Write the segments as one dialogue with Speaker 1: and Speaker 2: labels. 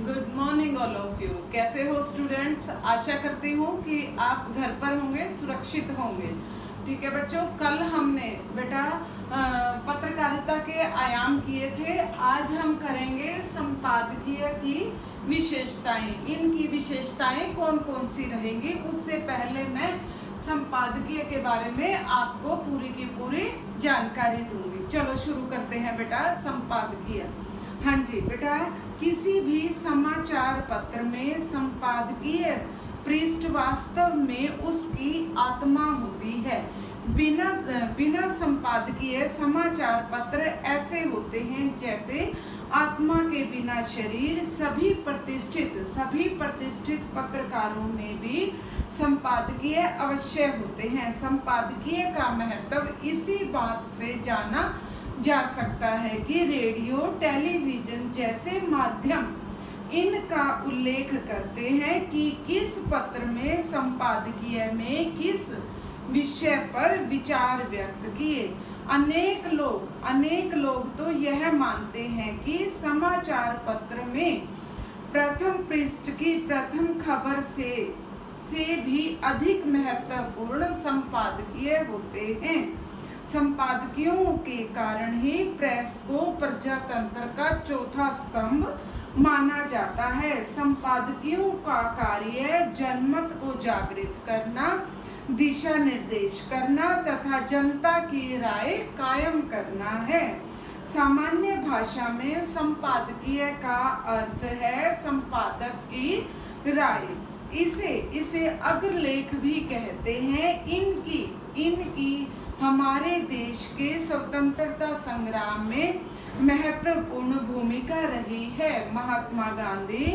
Speaker 1: Good morning all of you. कैसे हो students? आशा करती हूँ कि आप घर पर होंगे, सुरक्षित होंगे। ठीक है बच्चों, कल हमने बेटा पत्रकारिता के आयाम किए थे। आज हम करेंगे संपादकीय की विशेषताएं। इनकी विशेषताएं कौन कौन सी रहेंगी, उससे पहले मैं संपादकीय के बारे में आपको पूरी की पूरी जानकारी दूंगी। चलो शुरू करते हैं बेटा संपादकीय। हाँ जी बेटा, किसी भी समाचार पत्र में संपादकीय पृष्ठ वास्तव में उसकी आत्मा होती है। बिना संपादकीय समाचार पत्र ऐसे होते हैं जैसे आत्मा के बिना शरीर। सभी प्रतिष्ठित पत्रकारों में भी संपादकीय अवश्य होते हैं। संपादकीय का महत्व इसी बात से जाना जा सकता है कि रेडियो, टेलीविजन जैसे माध्यम इनका उल्लेख करते हैं कि किस पत्र में संपादकीय में किस विषय पर विचार व्यक्त किए। अनेक लोग तो यह मानते हैं कि समाचार पत्र में प्रथम पृष्ठ की प्रथम खबर से भी अधिक महत्वपूर्ण संपादकीय होते हैं। संपादकीयों के कारण ही प्रेस को प्रजातंत्र का चौथा स्तंभ माना जाता है। संपादकीयों का कार्य जनमत को जागृत करना, दिशा निर्देश करना तथा जनता की राय कायम करना है। सामान्य भाषा में संपादकीय का अर्थ है संपादक की राय। इसे अग्रलेख भी कहते हैं। इनकी हमारे देश के स्वतंत्रता संग्राम में महत्वपूर्ण भूमिका रही है। महात्मा गांधी,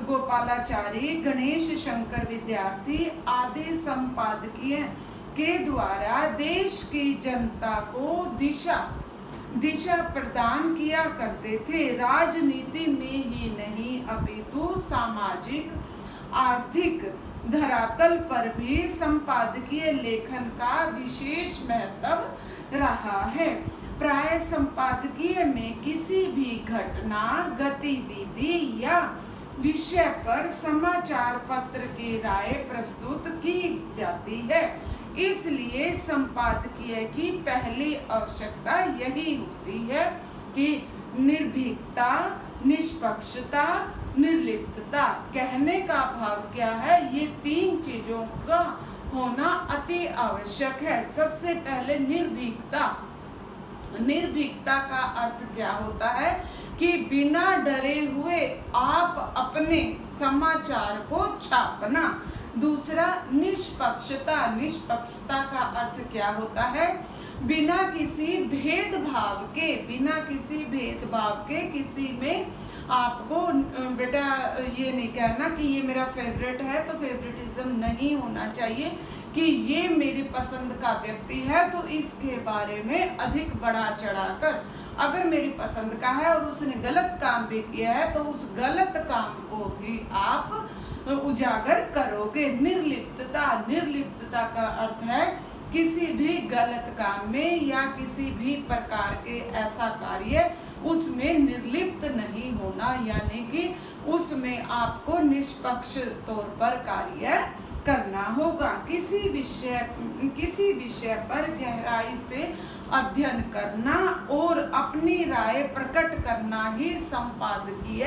Speaker 1: गोपालाचारी, गणेश शंकर विद्यार्थी आदि संपादकीय के द्वारा देश की जनता को दिशा प्रदान किया करते थे। राजनीति में ही नहीं अपितु सामाजिक आर्थिक धरातल पर भी संपादकीय लेखन का विशेष महत्व रहा है। प्राय संपादकीय में किसी भी घटना, गतिविधि या विषय पर समाचार पत्र की राय प्रस्तुत की जाती है। इसलिए संपादकीय की पहली आवश्यकता यही होती है कि निर्भीकता, निष्पक्षता, निर्लिप्तता। कहने का भाव क्या है, ये तीन चीजों का होना अति आवश्यक है। सबसे पहले निर्भीकता का अर्थ क्या होता है कि बिना डरे हुए आप अपने समाचार को छापना। दूसरा निष्पक्षता का अर्थ क्या होता है, बिना किसी भेदभाव के किसी में आपको बेटा ये नहीं कहना कि ये मेरा फेवरेट है, तो फेवरेटिज्म नहीं होना चाहिए कि ये मेरी पसंद का व्यक्ति है तो इसके बारे में अधिक बढ़ा चढ़ाकर, अगर मेरी पसंद का है और उसने गलत काम भी किया है तो उस गलत काम को भी आप उजागर करोगे। निर्लिप्तता का अर्थ है किसी भी गलत काम में या किसी भी प्रकार के ऐसा कार्य उसमें निर्लिप्त नहीं होना, यानी कि उसमें आपको निष्पक्ष तौर पर कार्य करना होगा। किसी विषय पर गहराई से अध्ययन करना और अपनी राय प्रकट करना ही संपादकीय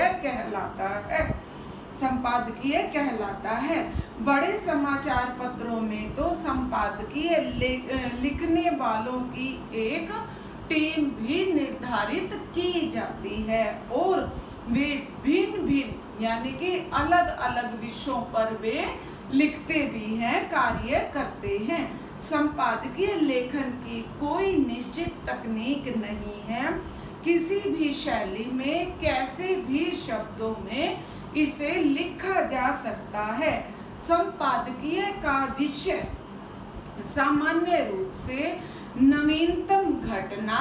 Speaker 1: कहलाता है। बड़े समाचार पत्रों में तो संपादकीय लिखने वालों की एक टीम भी निर्धारित की जाती है और वे भिन्न यानी कि अलग अलग विषयों पर वे लिखते भी हैं, कार्य करते हैं। संपादकीय लेखन की कोई निश्चित तकनीक नहीं है। किसी भी शैली में, कैसे भी शब्दों में इसे लिखा जा सकता है। संपादकीय का विषय सामान्य रूप से नवीनतम घटना,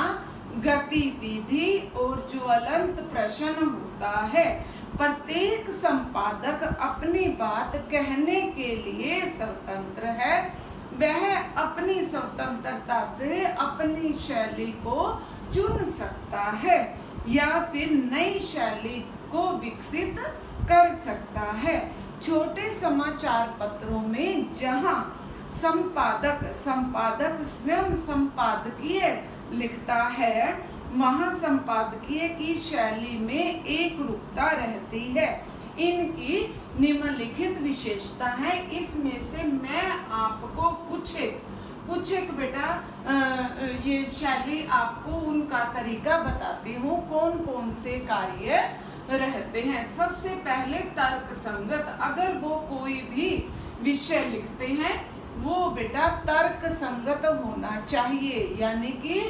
Speaker 1: गतिविधि और ज्वलंत प्रश्न होता है। प्रत्येक संपादक अपनी बात कहने के लिए स्वतंत्र है। वह अपनी स्वतंत्रता से अपनी शैली को चुन सकता है। या फिर नई शैली को विकसित कर सकता है। छोटे समाचार पत्रों में जहां संपादक स्वयं संपादकीय लिखता है, वहां संपादकीय की शैली में एक रूपता रहती है। इनकी निम्नलिखित विशेषता है, इसमें से मैं आपको कुछ एक बेटा ये शैली आपको उनका तरीका बताती हूँ, कौन कौन से कार्य रहते हैं। सबसे पहले तर्क संगत, अगर वो कोई भी विषय लिखते हैं वो बेटा तर्क संगत होना चाहिए, यानी कि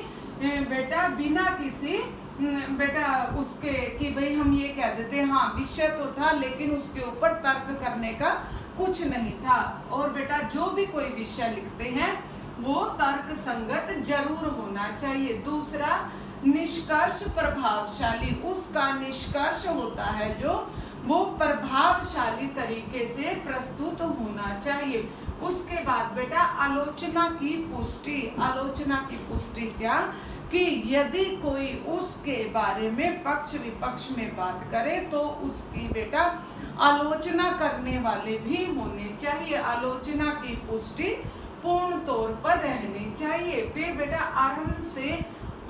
Speaker 1: बेटा बिना किसी बेटा उसके कि भाई हम ये कह देते हाँ विषय तो था लेकिन उसके ऊपर तर्क करने का कुछ नहीं था। और बेटा जो भी कोई विषय लिखते हैं वो तर्क संगत जरूर होना चाहिए। दूसरा, निष्कर्ष प्रभावशाली, उसका निष्कर्ष होता है जो वो प्रभावशाली तरीके से प्रस्तुत होना चाहिए। उसके बाद बेटा आलोचना की पुष्टि क्या कि यदि कोई उसके बारे में पक्ष विपक्ष में बात करे तो उसकी बेटा आलोचना करने वाले भी होने चाहिए। आलोचना की पुष्टि पूर्ण तौर पर रहनी चाहिए। फिर बेटा आरंभ से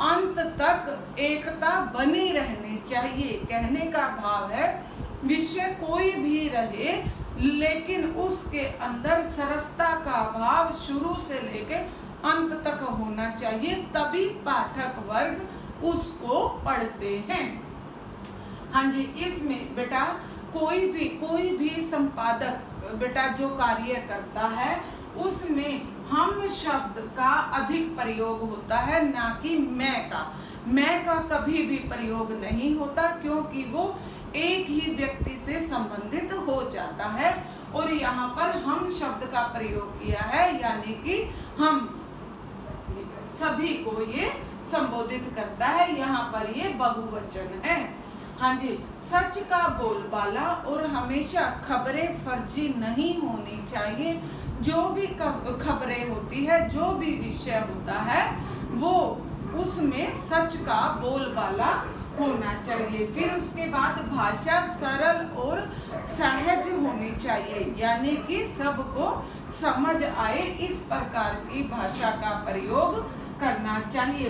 Speaker 1: अंत तक एकता बनी रहनी चाहिए। कहने का भाव है विषय कोई भी रहे लेकिन उसके अंदर सरसता का भाव शुरू से लेकर अंत तक होना चाहिए, तभी पाठक वर्ग उसको पढ़ते हैं। हाँ जी, इसमें बेटा कोई भी संपादक बेटा जो कार्य करता है उसमें हम शब्द का अधिक प्रयोग होता है, ना कि मैं का कभी भी प्रयोग नहीं होता, क्योंकि वो एक ही व्यक्ति से संबंधित हो जाता है। और यहाँ पर हम शब्द का प्रयोग किया है, यानी कि हम सभी को ये संबोधित करता है। यहाँ पर ये बहुवचन है। हाँ जी, सच का बोलबाला और हमेशा खबरें फर्जी नहीं होनी चाहिए। जो भी खबरें होती है, जो भी विषय होता है, वो उसमें सच का बोलबाला होना चाहिए। फिर उसके बाद भाषा सरल और सहज होनी चाहिए, यानी कि सबको समझ आए इस प्रकार की भाषा का प्रयोग करना चाहिए।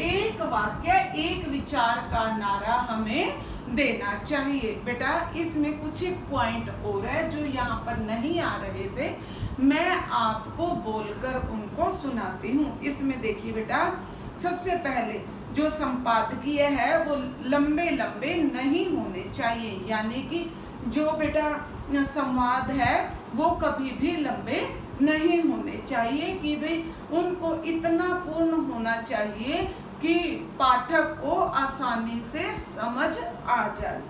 Speaker 1: एक वाक्य एक विचार का नारा हमें देना चाहिए। बेटा इसमें कुछ एक पॉइंट और है जो यहाँ पर नहीं आ रहे थे, मैं आपको बोलकर उनको सुनाती हूँ। इसमें देखिए बेटा, सबसे पहले जो संपादकीय है वो लंबे लंबे नहीं होने चाहिए, यानी कि जो बेटा संवाद है वो कभी भी लंबे नहीं होने चाहिए कि भाई उनको इतना पूर्ण होना चाहिए कि पाठक को आसानी से समझ आ जाए।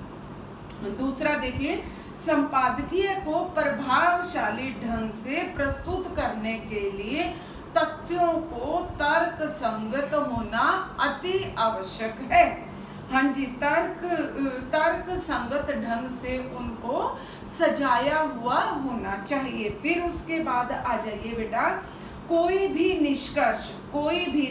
Speaker 1: दूसरा देखिए, संपादकीय को प्रभावशाली ढंग से प्रस्तुत करने के लिए तथ्यों को तर्क संगत होना अति आवश्यक है। हाँ जी, तर्क संगत ढंग से उनको सजाया हुआ होना चाहिए। फिर उसके बाद आ जाइए बेटा, कोई भी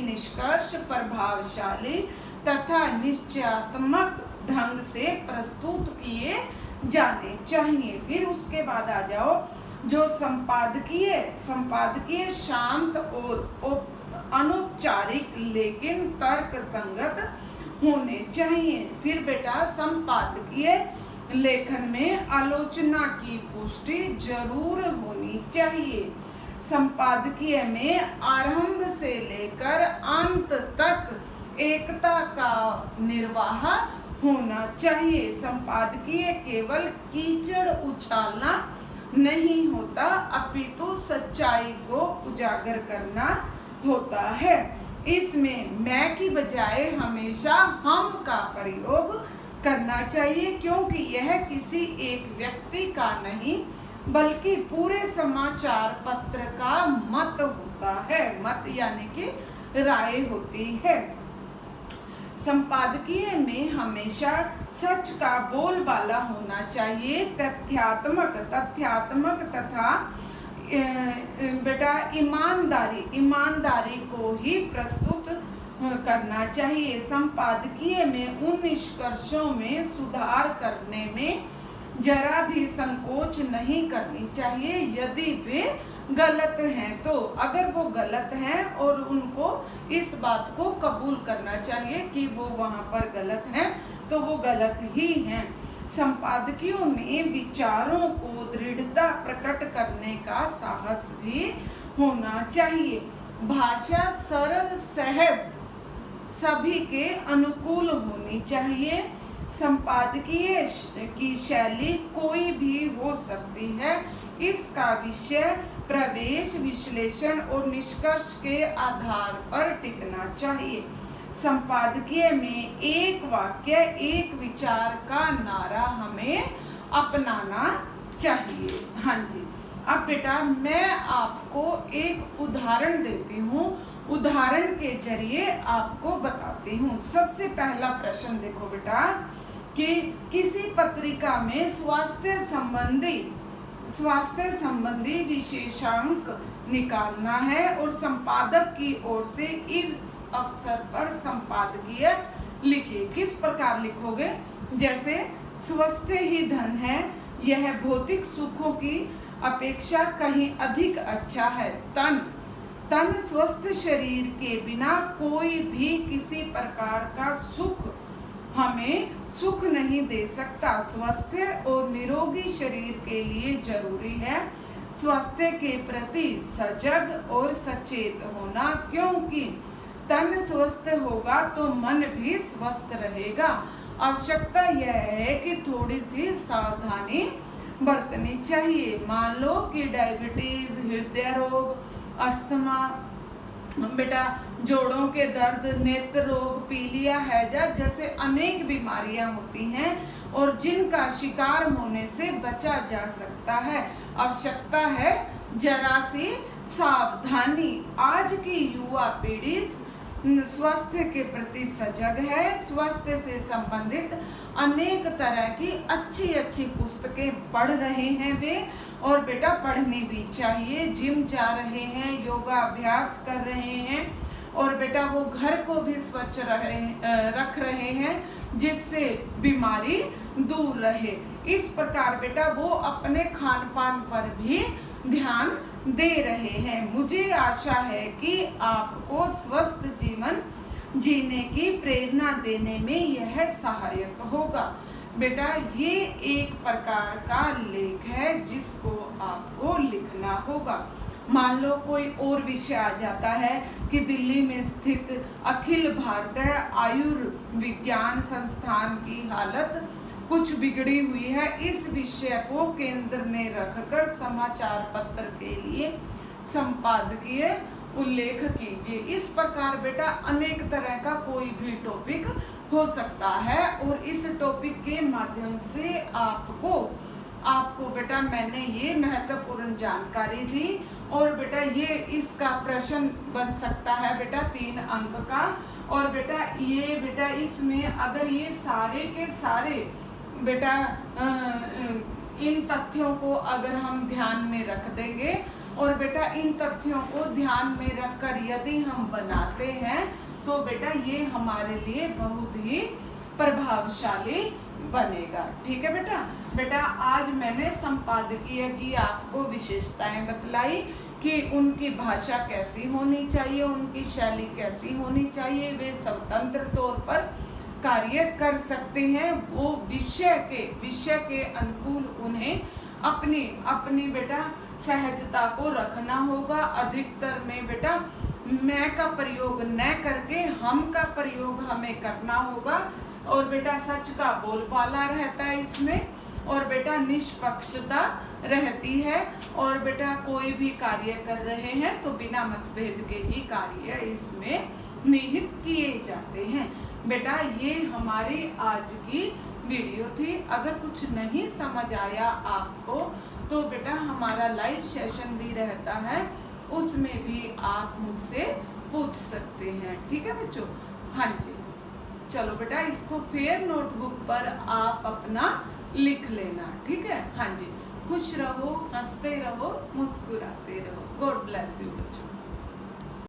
Speaker 1: निष्कर्ष प्रभावशाली तथा निश्चयात्मक ढंग से प्रस्तुत किए जाने चाहिए। फिर उसके बाद आ जाओ, जो संपादकीय शांत और अनौपचारिक लेकिन तर्क संगत होने चाहिए। फिर बेटा संपादकीय लेखन में आलोचना की पुष्टि जरूर होनी चाहिए। संपादकीय में आरंभ से लेकर अंत तक एकता का निर्वाह होना चाहिए। संपादकीय केवल कीचड़ उछालना नहीं होता, अपितु सच्चाई को उजागर करना होता है। इसमें मैं की बजाय हमेशा हम का प्रयोग करना चाहिए, क्योंकि यह किसी एक व्यक्ति का नहीं बल्कि पूरे समाचार पत्र का मत होता है। मत यानी कि राय होती है। संपादकीय में हमेशा सच का बोलबाला होना चाहिए। तथ्यात्मक तथा बेटा ईमानदारी को ही प्रस्तुत करना चाहिए। संपादकीय में उन निष्कर्षों में सुधार करने में जरा भी संकोच नहीं करनी चाहिए यदि वे गलत हैं तो। अगर वो गलत हैं और उनको इस बात को कबूल करना चाहिए कि वो वहाँ पर गलत हैं तो वो गलत ही हैं। संपादकियों में विचारों को दृढ़ता प्रकट करने का साहस भी होना चाहिए। भाषा सरल सहज सभी के अनुकूल होनी चाहिए। संपादकीय की शैली कोई भी हो सकती है। इसका विषय प्रवेश विश्लेषण और निष्कर्ष के आधार पर टिकना चाहिए। संपादकीय में एक वाक्य एक विचार का नारा हमें अपनाना चाहिए। हाँ जी, अब बेटा मैं आपको एक उदाहरण देती हूँ, उदाहरण के जरिए आपको बताती हूँ। सबसे पहला प्रश्न देखो बेटा कि किसी पत्रिका में स्वास्थ्य संबंधी विशेषांक निकालना है और संपादक की ओर से इस अवसर पर संपादकीय लिखिए। किस प्रकार लिखोगे? जैसे स्वास्थ्य ही धन है, यह भौतिक सुखों की अपेक्षा कहीं अधिक अच्छा है। तन स्वस्थ शरीर के बिना कोई भी किसी प्रकार का सुख हमें सुख नहीं दे सकता। स्वास्थ्य और निरोगी शरीर के लिए जरूरी है स्वास्थ्य के प्रति सजग और सचेत होना, क्योंकि तन स्वस्थ होगा तो मन भी स्वस्थ रहेगा। आवश्यकता यह है कि थोड़ी सी सावधानी बरतनी चाहिए। मान लो कि डायबिटीज, हृदय रोग, अस्थमा, बेटा जोड़ों के दर्द, नेत्र रोग, पीलिया, हैजा जैसे अनेक बीमारियां होती हैं और जिनका शिकार होने से बचा जा सकता है। आवश्यकता है जरा सी सावधानी। आज की युवा पीढ़ी स्वास्थ्य के प्रति सजग है। स्वास्थ्य से संबंधित अनेक तरह की अच्छी पुस्तकें पढ़ रहे हैं वे, और बेटा पढ़नी भी चाहिए। जिम जा रहे हैं, योगा अभ्यास कर रहे हैं और बेटा वो घर को भी स्वच्छ रख रहे हैं जिससे बीमारी दूर रहे। इस प्रकार बेटा वो अपने खान पान पर भी ध्यान दे रहे हैं। मुझे आशा है कि आपको स्वस्थ जीवन जीने की प्रेरणा देने में यह सहायक होगा। बेटा ये एक प्रकार का लेख है जिसको आपको लिखना होगा। मान लो कोई और विषय आ जाता है कि दिल्ली में स्थित अखिल भारतीय आयुर्विज्ञान संस्थान की हालत कुछ बिगड़ी हुई है। इस विषय को केंद्र में रखकर समाचार पत्र के लिए संपादकीय उल्लेख कीजिए। इस प्रकार बेटा अनेक तरह का कोई भी टॉपिक हो सकता है और इस टॉपिक के माध्यम से आपको बेटा मैंने ये महत्वपूर्ण जानकारी दी। और बेटा ये इसका प्रश्न बन सकता है बेटा 3 अंक का। और बेटा इसमें अगर ये सारे के सारे बेटा इन तथ्यों को अगर हम ध्यान में रख देंगे और बेटा इन तथ्यों को ध्यान में रखकर यदि हम बनाते हैं तो बेटा ये हमारे लिए बहुत ही प्रभावशाली बनेगा। ठीक है बेटा आज मैंने संपादकीय की आपको विशेषताएं बतलाई कि उनकी भाषा कैसी होनी चाहिए, उनकी शैली कैसी होनी चाहिए, वे स्वतंत्र तौर पर कार्य कर सकते हैं। वो विषय के अनुकूल उन्हें अपनी बेटा सहजता को रखना होगा। अधिकतर में बेटा मैं का प्रयोग न करके हम का प्रयोग हमें करना होगा। और बेटा सच का बोलबाला रहता है इसमें, और बेटा निष्पक्षता रहती है। और बेटा कोई भी कार्य कर रहे हैं तो बिना मतभेद के ही कार्य इसमें निहित किए जाते हैं। बेटा ये हमारी आज की वीडियो थी। अगर कुछ नहीं समझ आया आपको तो बेटा हमारा लाइव सेशन भी रहता है, उसमें भी आप मुझसे पूछ सकते हैं। ठीक है बच्चों? हाँ जी, चलो बेटा इसको फेयर नोटबुक पर आप अपना लिख लेना। ठीक है? हाँ जी, खुश रहो, हंसते रहो, मुस्कुराते रहो। गॉड ब्लेस यू बच्चों।